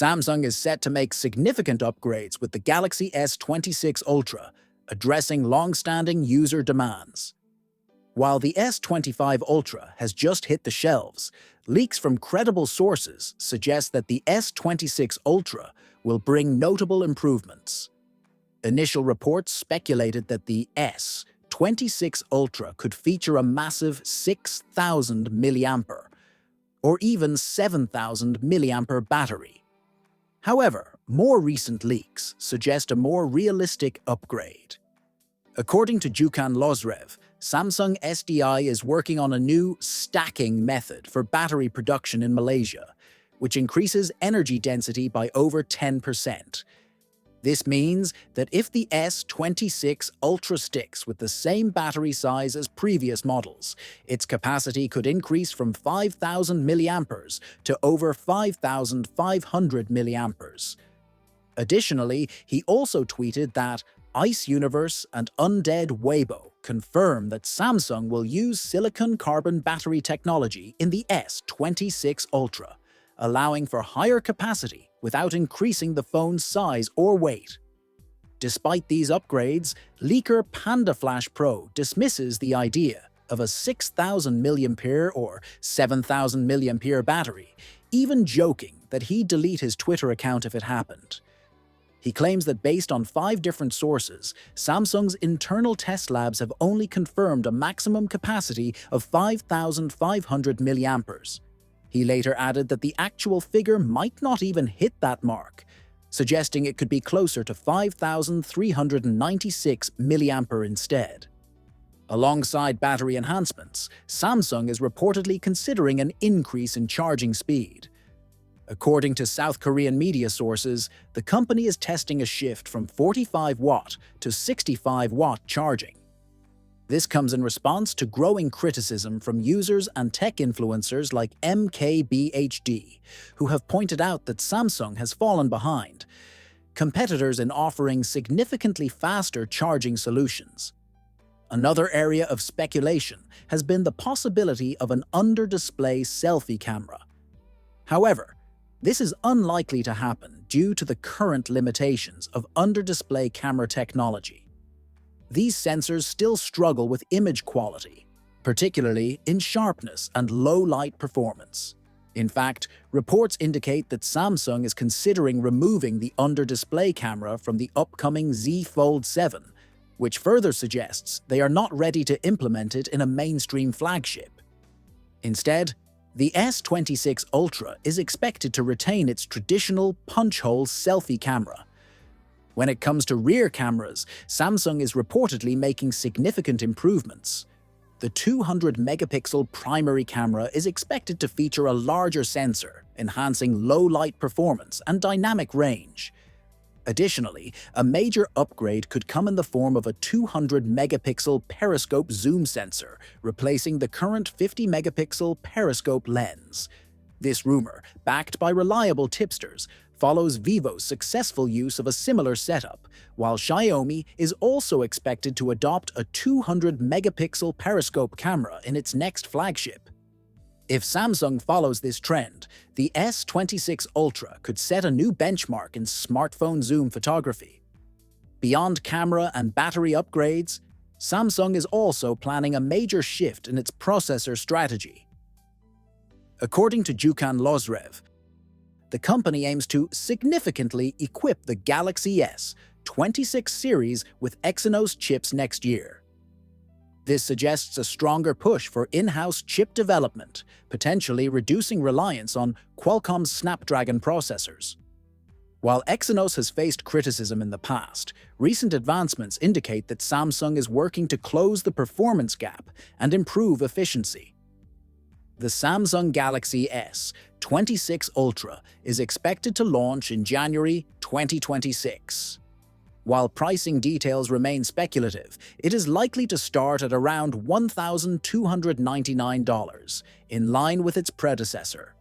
Samsung is set to make significant upgrades with the Galaxy S26 Ultra, addressing long-standing user demands. While the S25 Ultra has just hit the shelves, leaks from credible sources suggest that the S26 Ultra will bring notable improvements. Initial reports speculated that the S26 Ultra could feature a massive 6,000 mAh or even 7,000 mAh battery. However, more recent leaks suggest a more realistic upgrade. According to Jukan Lozrev, Samsung SDI is working on a new stacking method for battery production in Malaysia, which increases energy density by over 10%. This means that if the S26 Ultra sticks with the same battery size as previous models, its capacity could increase from 5,000 mAh to over 5,500 mAh. Additionally, he also tweeted that Ice Universe and Undead Weibo confirm that Samsung will use silicon-carbon battery technology in the S26 Ultra, allowing for higher capacity without increasing the phone's size or weight. Despite these upgrades, leaker PandaFlash Pro dismisses the idea of a 6,000 mAh or 7,000 mAh battery, even joking that he'd delete his Twitter account if it happened. He claims that based on 5 different sources, Samsung's internal test labs have only confirmed a maximum capacity of 5,500 mAh. He later added that the actual figure might not even hit that mark, suggesting it could be closer to 5,396 mAh instead. Alongside battery enhancements, Samsung is reportedly considering an increase in charging speed. According to South Korean media sources, the company is testing a shift from 45-watt to 65-watt charging. This comes in response to growing criticism from users and tech influencers like MKBHD, who have pointed out that Samsung has fallen behind competitors in offering significantly faster charging solutions. Another area of speculation has been the possibility of an under-display selfie camera. However, this is unlikely to happen due to the current limitations of under-display camera technology. These sensors still struggle with image quality, particularly in sharpness and low-light performance. In fact, reports indicate that Samsung is considering removing the under-display camera from the upcoming Z Fold 7, which further suggests they are not ready to implement it in a mainstream flagship. Instead, the S26 Ultra is expected to retain its traditional punch-hole selfie camera. When it comes to rear cameras, Samsung is reportedly making significant improvements. The 200-megapixel primary camera is expected to feature a larger sensor, enhancing low-light performance and dynamic range. Additionally, a major upgrade could come in the form of a 200-megapixel periscope zoom sensor, replacing the current 50-megapixel periscope lens. This rumor, backed by reliable tipsters, follows Vivo's successful use of a similar setup, while Xiaomi is also expected to adopt a 200-megapixel periscope camera in its next flagship. If Samsung follows this trend, the S26 Ultra could set a new benchmark in smartphone zoom photography. Beyond camera and battery upgrades, Samsung is also planning a major shift in its processor strategy. According to Jukan Lozrev, the company aims to significantly equip the Galaxy S26 series with Exynos chips next year. This suggests a stronger push for in-house chip development, potentially reducing reliance on Qualcomm's Snapdragon processors. While Exynos has faced criticism in the past, recent advancements indicate that Samsung is working to close the performance gap and improve efficiency. The Samsung Galaxy S26 Ultra is expected to launch in January 2026. While pricing details remain speculative, it is likely to start at around $1,299, in line with its predecessor.